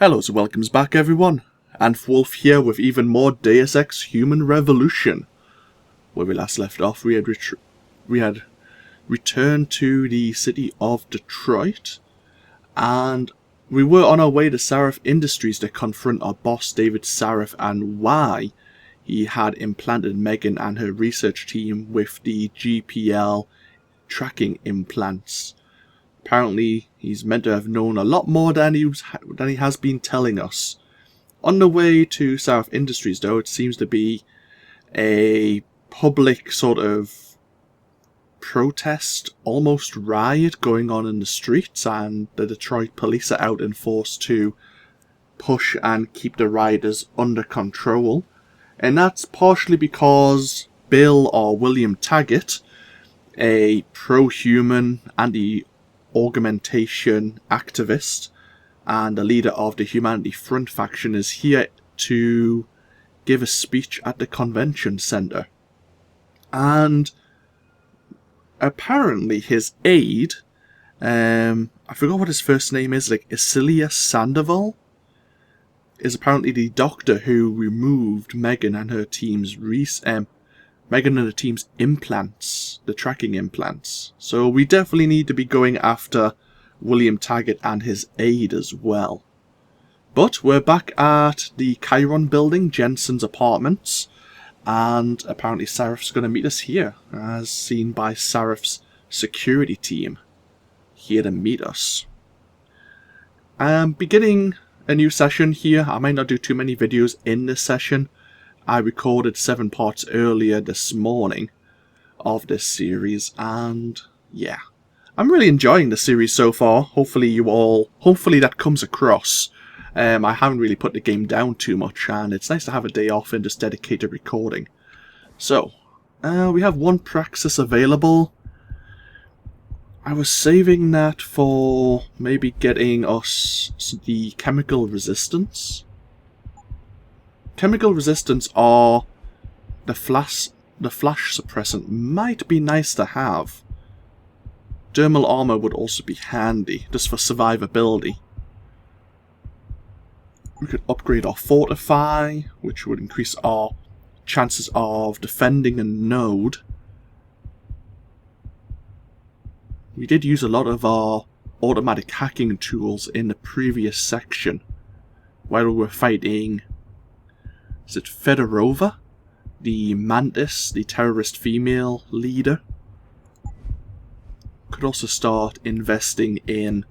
Hello and welcomes back everyone. AnthWolf here with even more Deus Ex Human Revolution. Where we last left off, we had returned to the city of Detroit, and we were on our way to Sarif Industries to confront our boss David Sarif and why he had implanted Megan and her research team with the GPL tracking implants. Apparently, he's meant to have known a lot more than he has been telling us. On the way to Sarif Industries, though, it seems to be a public sort of protest, almost riot, going on in the streets, and the Detroit police are out in force to push and keep the rioters under control. And that's partially because Bill, or William Taggart, a pro-human, augmentation activist and the leader of the Humanity Front faction, is here to give a speech at the convention center. And apparently his aide, I forgot what his first name is, like Isilia Sandoval, is apparently the doctor who removed Megan and her team's implants, the tracking implants. So we definitely need to be going after William Taggart and his aide as well. But we're back at the Chiron building, Jensen's apartments, and apparently Sarif's going to meet us here, as seen by Sarif's security team, here to meet us. Beginning a new session here. I might not do too many videos in this session. I recorded 7 parts earlier this morning of this series, and yeah, I'm really enjoying the series so far. Hopefully that comes across. I haven't really put the game down too much, and it's nice to have a day off and just dedicate to recording. So, we have 1 praxis available. I was saving that for maybe getting us the chemical resistance. Chemical resistance or the flash suppressant might be nice to have. Dermal armor would also be handy, just for survivability. We could upgrade our fortify, which would increase our chances of defending a node. We did use a lot of our automatic hacking tools in the previous section, while we were fighting, is it Fedorova? The Mantis, the terrorist female leader. Could also start investing in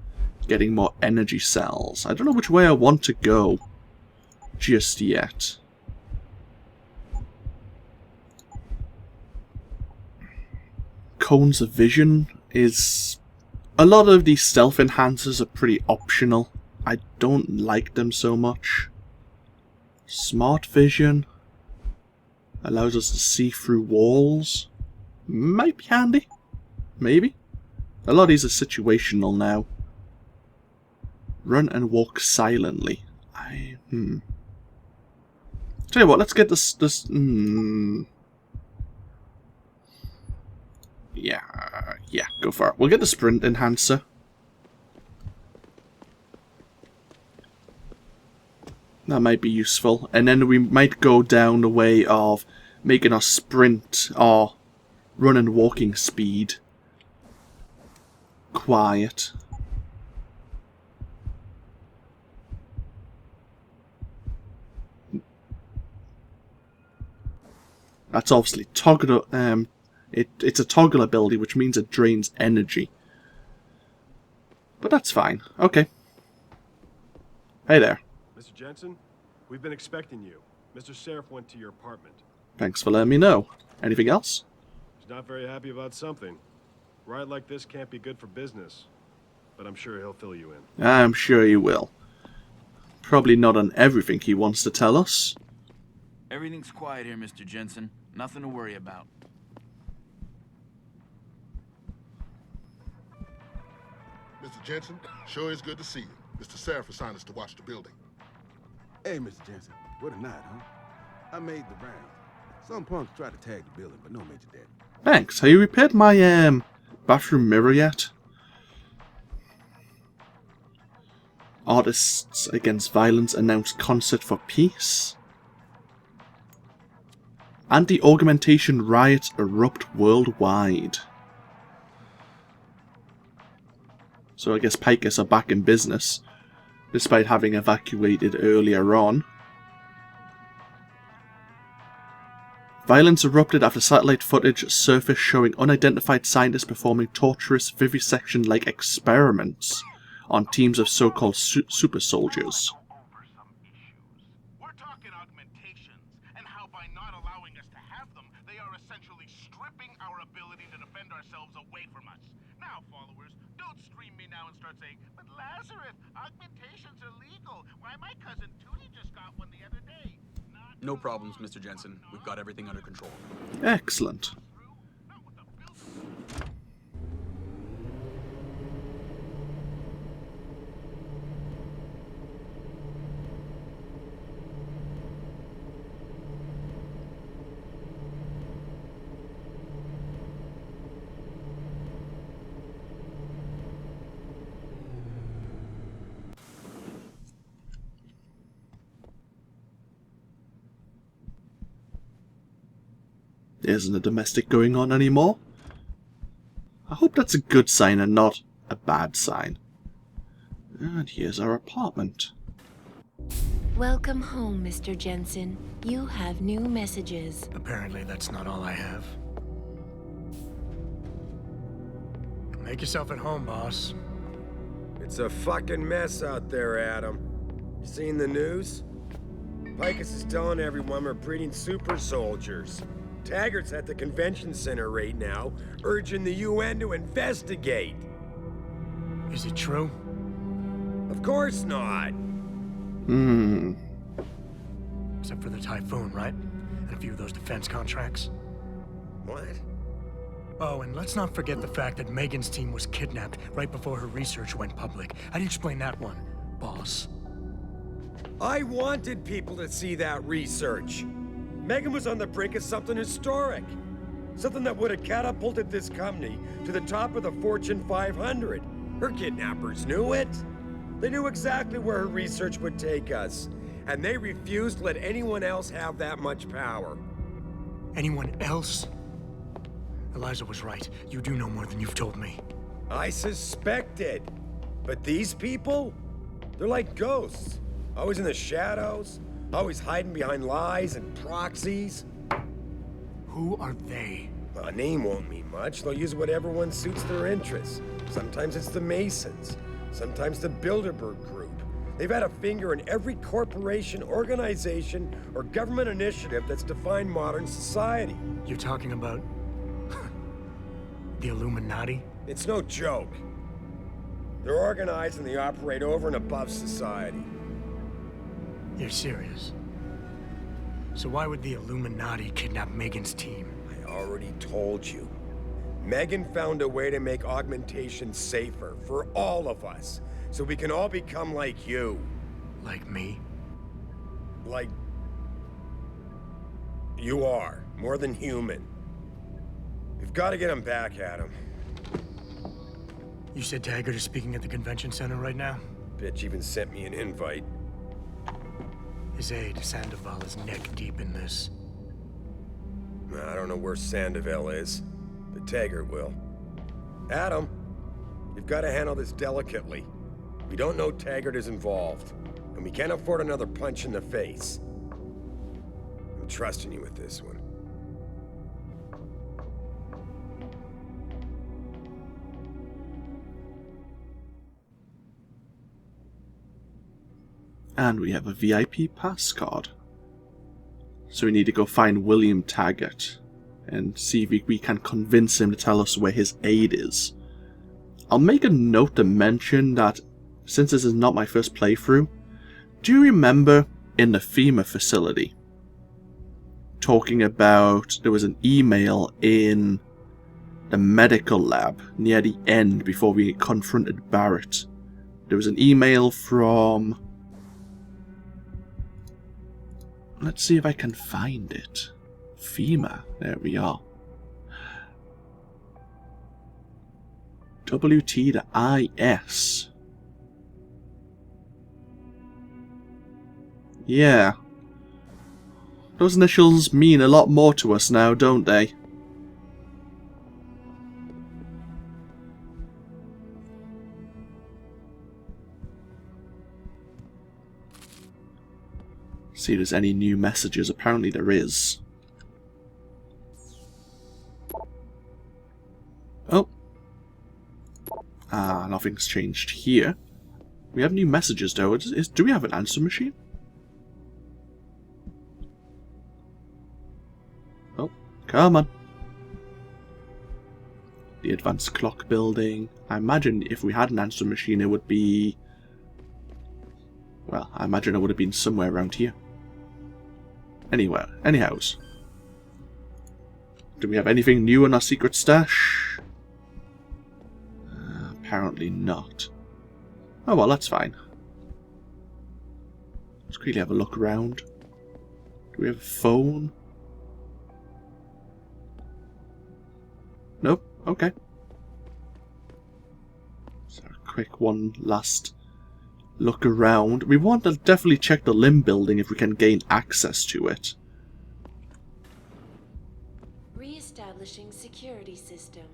getting more energy cells. I don't know which way I want to go just yet. Cones of vision is... A lot of these stealth enhancers are pretty optional. I don't like them so much. Smart vision allows us to see through walls. Might be handy. Maybe. A lot of these are situational now. Run and walk silently. Tell you what, let's get this. Yeah, go for it. We'll get the sprint enhancer. That might be useful. And then we might go down the way of making our sprint or run and walking speed quiet. That's obviously toggle. It's a toggle ability, which means it drains energy. But that's fine. Okay. Hey there. Mr. Jensen, we've been expecting you. Mr. Sarif went to your apartment. Thanks for letting me know. Anything else? He's not very happy about something. A riot like this can't be good for business. But I'm sure he'll fill you in. I'm sure he will. Probably not on everything he wants to tell us. Everything's quiet here, Mr. Jensen. Nothing to worry about. Mr. Jensen, sure is good to see you. Mr. Sarif assigned us to watch the building. Hey, Mr. Jensen. What a night, huh? I made the rounds. Some punks tried to tag the building, but no major damage. Thanks. Have you repaired my bathroom mirror yet? Artists Against Violence announce concert for peace. Anti-augmentation riots erupt worldwide. So I guess Pikers are back in business, despite having evacuated earlier on. Violence erupted after satellite footage surfaced showing unidentified scientists performing torturous vivisection-like experiments on teams of so-called super soldiers. We're talking augmentations, and how by not allowing us to have them, they are essentially stripping our ability to defend ourselves away from us. Now, followers, don't stream me now and start saying, "But Lazarus, augmentations are legal. Why, my cousin Tootie just got one the other day." No problems, Mr. Jensen. We've got everything under control. Excellent. There isn't a domestic going on anymore. I hope that's a good sign and not a bad sign. And here's our apartment. Welcome home, Mr. Jensen. You have new messages. Apparently that's not all I have. Make yourself at home, boss. It's a fucking mess out there, Adam. You seen the news? Picus is telling everyone we're breeding super soldiers. Taggart's at the convention center right now, urging the UN to investigate. Is it true? Of course not. Except for the Typhoon, right? And a few of those defense contracts. What? Oh, and let's not forget the fact that Megan's team was kidnapped right before her research went public. How do you explain that one, boss? I wanted people to see that research. Megan was on the brink of something historic. Something that would have catapulted this company to the top of the Fortune 500. Her kidnappers knew it. They knew exactly where her research would take us. And they refused to let anyone else have that much power. Anyone else? Eliza was right. You do know more than you've told me. I suspected. But these people? They're like ghosts. Always in the shadows. Always hiding behind lies and proxies. Who are they? A name won't mean much. They'll use whatever one suits their interests. Sometimes it's the Masons. Sometimes the Bilderberg Group. They've had a finger in every corporation, organization, or government initiative that's defined modern society. You're talking about... the Illuminati? It's no joke. They're organized and they operate over and above society. You're serious? So why would the Illuminati kidnap Megan's team? I already told you. Megan found a way to make augmentation safer for all of us, so we can all become like you. Like me? Like... you are. More than human. We've got to get him back, Adam. You said Taggart is speaking at the convention center right now? Bitch even sent me an invite. His aide, Sandoval, is neck deep in this. I don't know where Sandoval is, but Taggart will. Adam, you've got to handle this delicately. We don't know Taggart is involved, and we can't afford another punch in the face. I'm trusting you with this one. And we have a VIP pass card. So we need to go find William Taggart and see if we can convince him to tell us where his aide is. I'll make a note to mention that since this is not my first playthrough, do you remember in the FEMA facility talking about there was an email in the medical lab near the end before we confronted Barrett? There was an email from... let's see if I can find it. FEMA. There we are. WT to IS. Yeah. Those initials mean a lot more to us now, don't they? See if there's any new messages. Apparently there is. Oh. Ah, nothing's changed here. We have new messages though. Do we have an answer machine? Oh, come on. The advanced clock building. I imagine if we had an answer machine it would be... Well, I imagine it would have been somewhere around here. Anywhere. Anyhows. Do we have anything new in our secret stash? Apparently not. Oh well, that's fine. Let's quickly have a look around. Do we have a phone? Nope. Okay. So a quick one last look around. We want to definitely check the limb building if we can gain access to it. Re-establishing security system.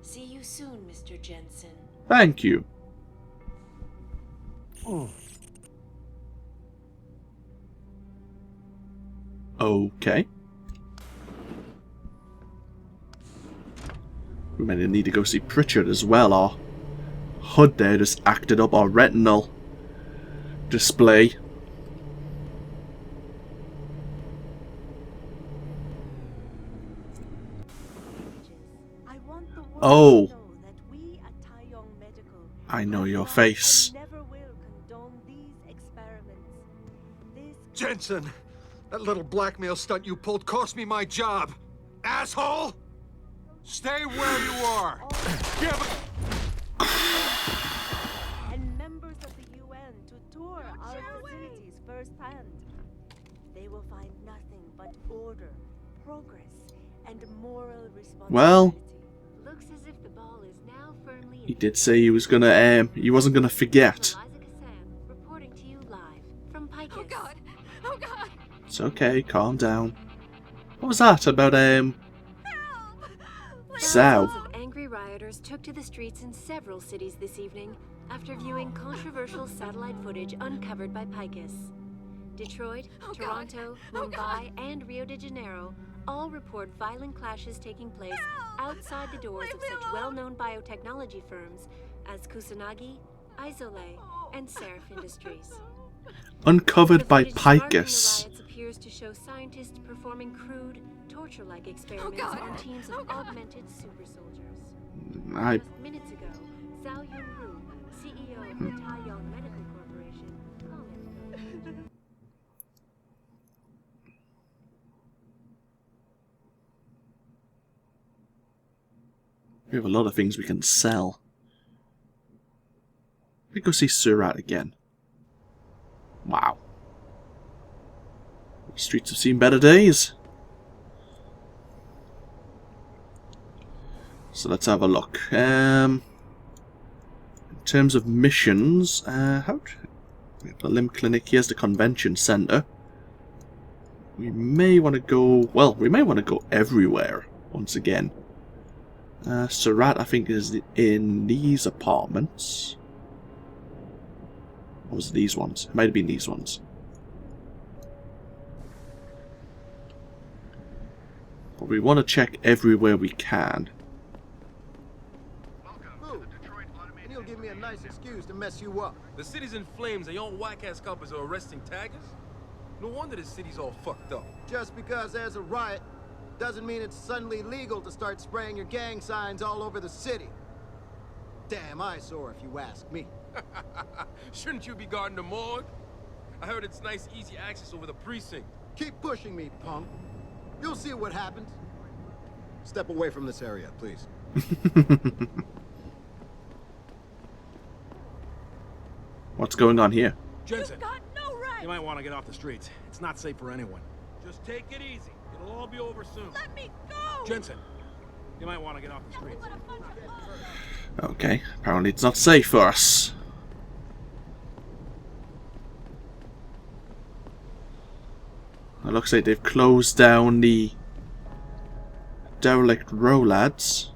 See you soon, Mr. Jensen. Thank you. Okay. We might need to go see Pritchard as well. Our HUD there just acted up our retinal display. Oh, I know your face. Jensen, that little blackmail stunt you pulled cost me my job. Asshole! Stay where you are. And members of the UN to tour our facilities firsthand. They will find nothing but order, progress, and moral responsibility. Well, Looks as if the ball is now firmly he did say he was gonna he wasn't gonna forget. reporting to you live from Picus. Oh God! Oh God! It's okay, calm down. What was that about Zhao? Thousands of angry rioters took to the streets in several cities this evening after viewing controversial satellite footage uncovered by Picus. Detroit, Toronto, Mumbai, and Rio de Janeiro all report violent clashes taking place outside the doors of such well-known biotechnology firms as Kusanagi, Isole, and Sarif Industries. Uncovered by The footage sparking Picus. the riots appears to show scientists performing crude, torture-like experiments on teams of augmented super soldiers. Just minutes ago, Zhao Yunru, CEO of the Taiyong Medical Corporation, commented. We have a lot of things we can sell. We go see Surat again. Wow. The streets have seen better days. So let's have a look. In terms of missions, we have the limb clinic. Here's the convention center. We may want to go. Well, we may want to go everywhere once again. Surat, I think, is in these apartments. Or was it these ones? It might have been these ones. But we want to check everywhere we can. And you'll give me a nice excuse to mess you up. The city's in flames and your whack-ass coppers are arresting taggers? No wonder the city's all fucked up. Just because there's a riot doesn't mean it's suddenly legal to start spraying your gang signs all over the city. Damn eyesore if you ask me. Shouldn't you be guarding the morgue? I heard it's nice, easy access over the precinct. Keep pushing me, punk. You'll see what happens. Step away from this area, please. What's going on here? Jensen, you might want to get off the streets. It's not safe for anyone. Just take it easy. It'll all be over soon. Let me go! Jensen, you might want to get off the streets. Okay, apparently it's not safe for us. It looks like they've closed down the derelict row, lads.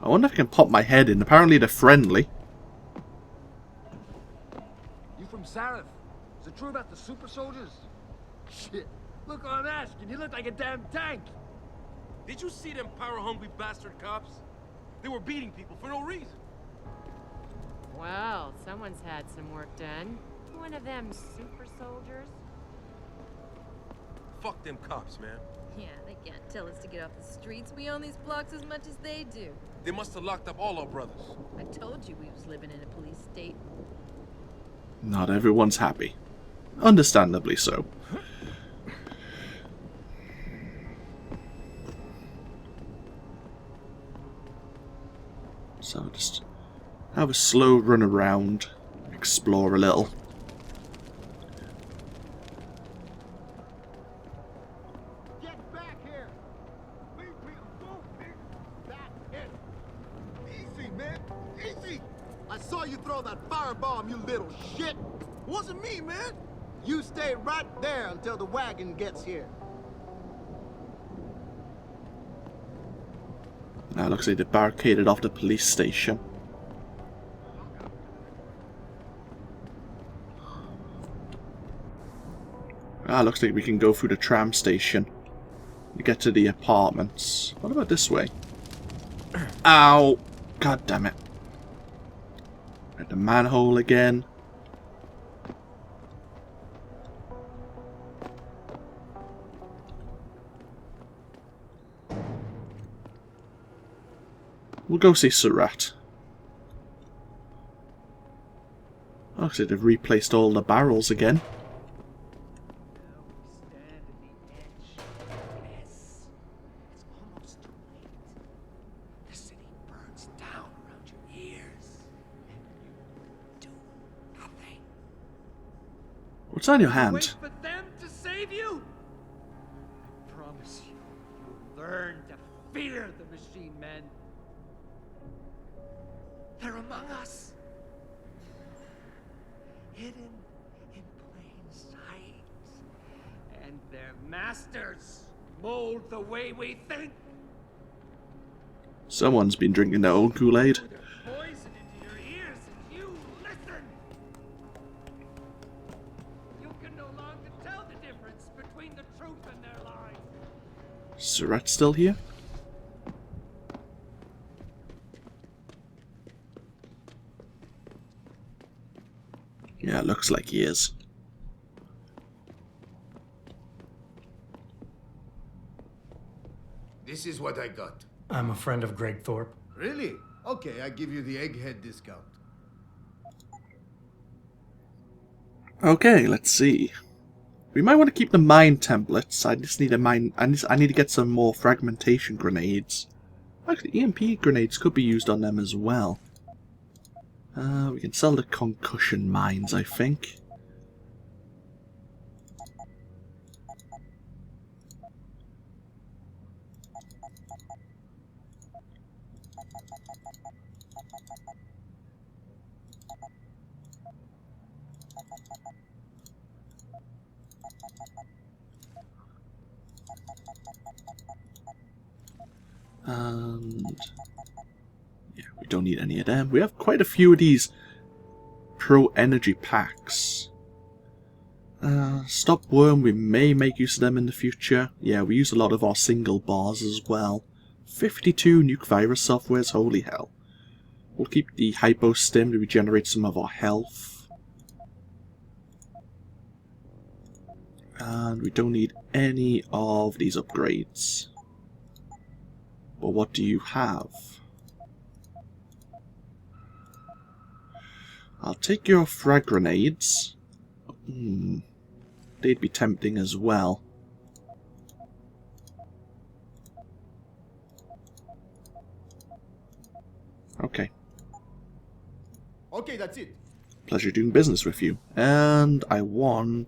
I wonder if I can pop my head in. Apparently they're friendly. You from Sarif? Is it true about the super soldiers? Shit. Look, I'm asking. You look like a damn tank. Did you see them power-hungry bastard cops? They were beating people for no reason. Well, someone's had some work done. One of them super soldiers. Fuck them cops, man. Yeah, they can't tell us to get off the streets. We own these blocks as much as they do. They must have locked up all our brothers. I told you we was living in a police state. Not everyone's happy. Understandably so. So just have a slow run around, explore a little. Get back here! Easy, man! Easy! I saw you throw that firebomb, you little shit! Wasn't me, man! You stay right there until the wagon gets here. Now it looks like they barricaded off the police station. Looks like we can go through the tram station to get to the apartments. What about this way? Ow! God damn it. At the manhole again. We'll go see Surat. Looks like they've replaced all the barrels again. What's on your hand? Wait for them to save you? I promise you, you'll learn to fear the machine men. They're among us. Hidden in plain sight. And their masters mold the way we think. Someone's been drinking their own Kool-Aid. Poison into your ears and you listen. You can no longer tell the difference between the truth and their lies. Surat still here? Yeah, it looks like he is. This is what I got. I'm a friend of Greg Thorpe. Really? Okay, I give you the Egghead discount. Okay, let's see. We might want to keep the mine templates. I just need a mine. I need to get some more fragmentation grenades. Actually, EMP grenades could be used on them as well. We can sell the concussion mines, I think. And yeah, we don't need any of them. We have quite a few of these Pro Energy packs. Stop worm, we may make use of them in the future. Yeah, we use a lot of our single bars as well. 52 nuke virus softwares, holy hell. We'll keep the hypo stim to regenerate some of our health. And we don't need any of these upgrades. But what do you have? I'll take your frag grenades. They'd be tempting as well. Okay. Okay, that's it. Pleasure doing business with you. And I want...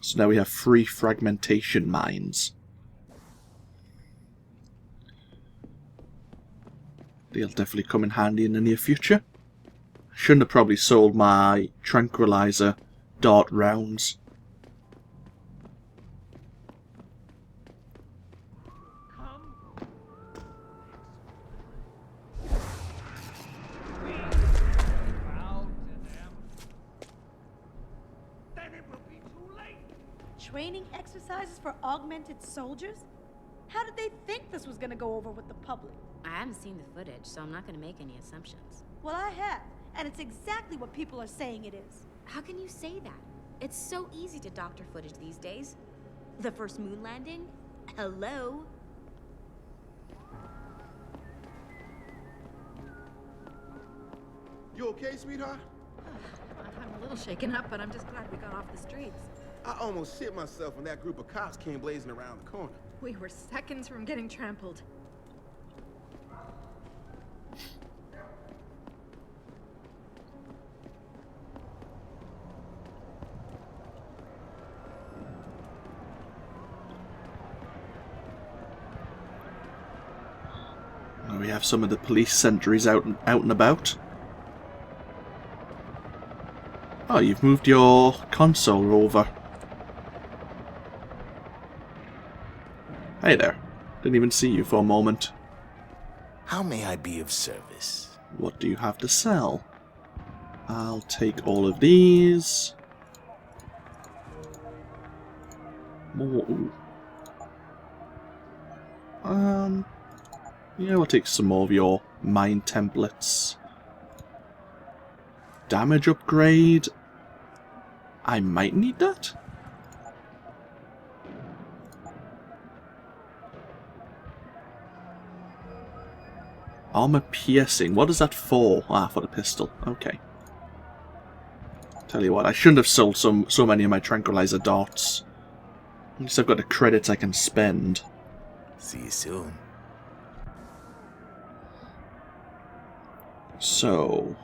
So now we have 3 fragmentation mines. They'll definitely come in handy in the near future. Shouldn't have probably sold my tranquilizer dart rounds. Training exercises for augmented soldiers? How did they think this was gonna go over with the public? I haven't seen the footage, so I'm not gonna make any assumptions. Well, I have, and it's exactly what people are saying it is. How can you say that? It's so easy to doctor footage these days. The first moon landing? Hello? You okay, sweetheart? I'm a little shaken up, but I'm just glad we got off the streets. I almost shit myself when that group of cops came blazing around the corner. We were seconds from getting trampled. We have some of the police sentries out and about. Oh, you've moved your console over. Hey there. Didn't even see you for a moment. How may I be of service? What do you have to sell? I'll take all of these. More. Ooh. Yeah, we'll take some more of your mine templates. Damage upgrade. I might need that. Armor piercing. What is that for? Ah, for the pistol. Okay. Tell you what, I shouldn't have sold so many of my tranquilizer darts. At least I've got the credits I can spend. See you soon. So...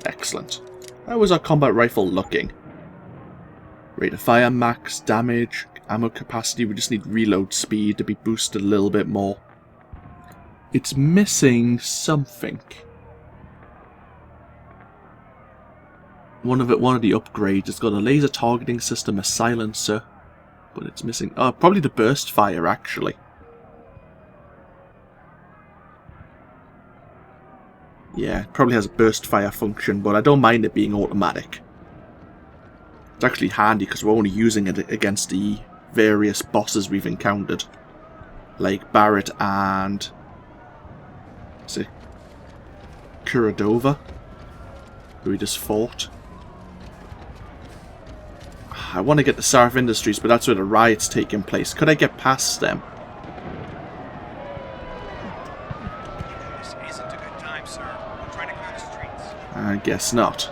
excellent. How was our combat rifle looking? Rate of fire, max, damage, ammo capacity. We just need reload speed to be boosted a little bit more. It's missing something. One of the upgrades. It's got a laser targeting system, a silencer, but it's missing. Probably the burst fire actually. Yeah, it probably has a burst fire function, but I don't mind it being automatic. It's actually handy because we're only using it against the various bosses we've encountered. Like Barrett and... is it Kuradova? Who we just fought. I want to get to Sarif Industries, but that's where the riot's taking place. Could I get past them? This isn't a good time, sir. I'm trying to clear the streets. I guess not.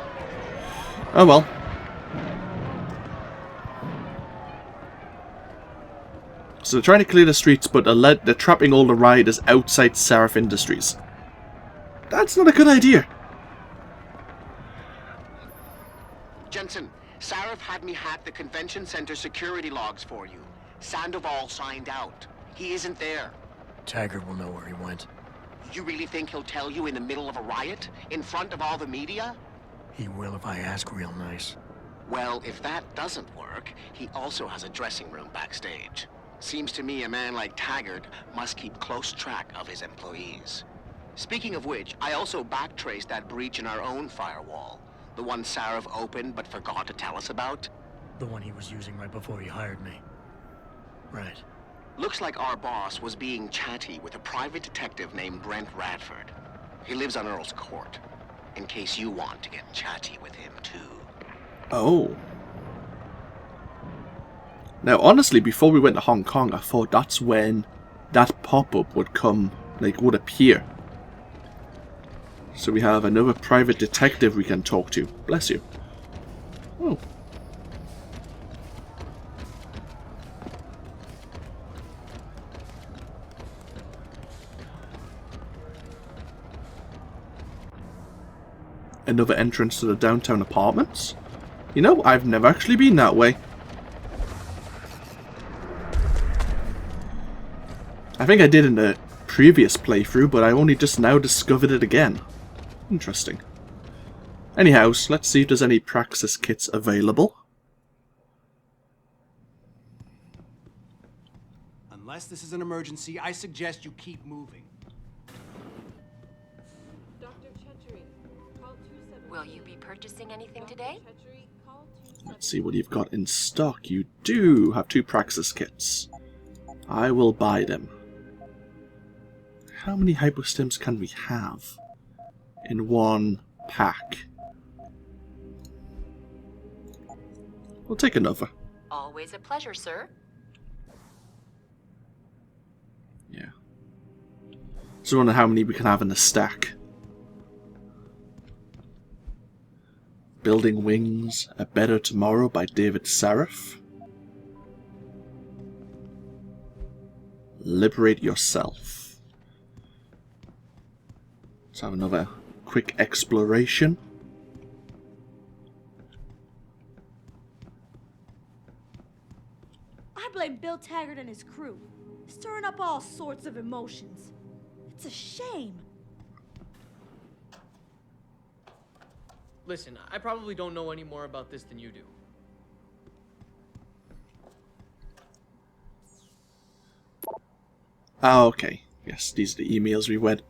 Oh well. So they're trying to clear the streets, but they're trapping all the rioters outside Sarif Industries. That's not a good idea. Jensen, Sarif had me hack the convention center security logs for you. Sandoval signed out. He isn't there. Taggart will know where he went. You really think he'll tell you in the middle of a riot? In front of all the media? He will if I ask real nice. Well, if that doesn't work, he also has a dressing room backstage. Seems to me a man like Taggart must keep close track of his employees. Speaking of which, I also backtraced that breach in our own firewall. The one Sarif opened but forgot to tell us about. The one he was using right before he hired me. Right. Looks like our boss was being chatty with a private detective named Brent Radford. He lives on Earl's Court, in case you want to get chatty with him too. Oh. Now, honestly, before we went to Hong Kong, I thought that's when that pop-up would come, like, would appear. So we have another private detective we can talk to. Bless you. Oh. Another entrance to the downtown apartments? You know, I've never actually been that way. I think I did in a previous playthrough, but I only just now discovered it again. Interesting. Anyhow, so let's see if there's any Praxis kits available. Unless this is an emergency, I suggest you keep moving. Will you be purchasing anything today? Let's see what you've got in stock. You do have 2 Praxis kits. I will buy them. How many hypostims can we have in one pack? We'll take another. Always a pleasure, sir. Yeah. So I wonder how many we can have in a stack. Building Wings, A Better Tomorrow by David Sarif. Liberate Yourself. Let's have another quick exploration. I blame Bill Taggart and his crew, stirring up all sorts of emotions. It's a shame. Listen, I probably don't know any more about this than you do. Ah, okay. Yes, these are the emails we read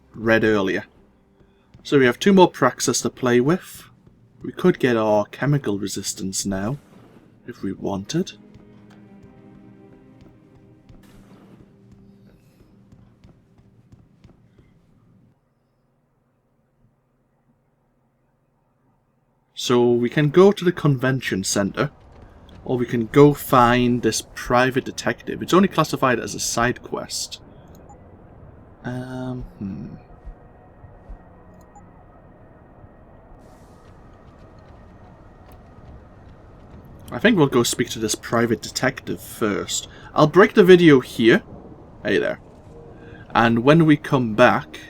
earlier. So we have 2 more Praxis to play with. We could get our chemical resistance now, if we wanted. So we can go to the convention center, or we can go find this private detective. It's only classified as a side quest. I think we'll go speak to this private detective first. I'll break the video here. Hey there. And when we come back,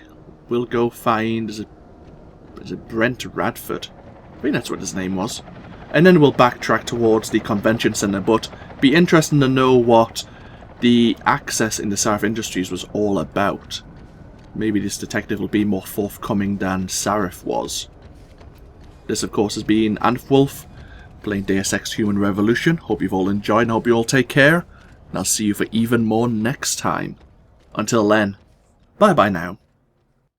we'll go find... Is it Brent Radford? I think that's what his name was. And then we'll backtrack towards the convention center, but be interesting to know what the access in the Sarif Industries was all about. Maybe this detective will be more forthcoming than Sarif was. This, of course, has been AnthWolf, playing Deus Ex Human Revolution. Hope you've all enjoyed and hope you all take care. And I'll see you for even more next time. Until then, bye-bye now.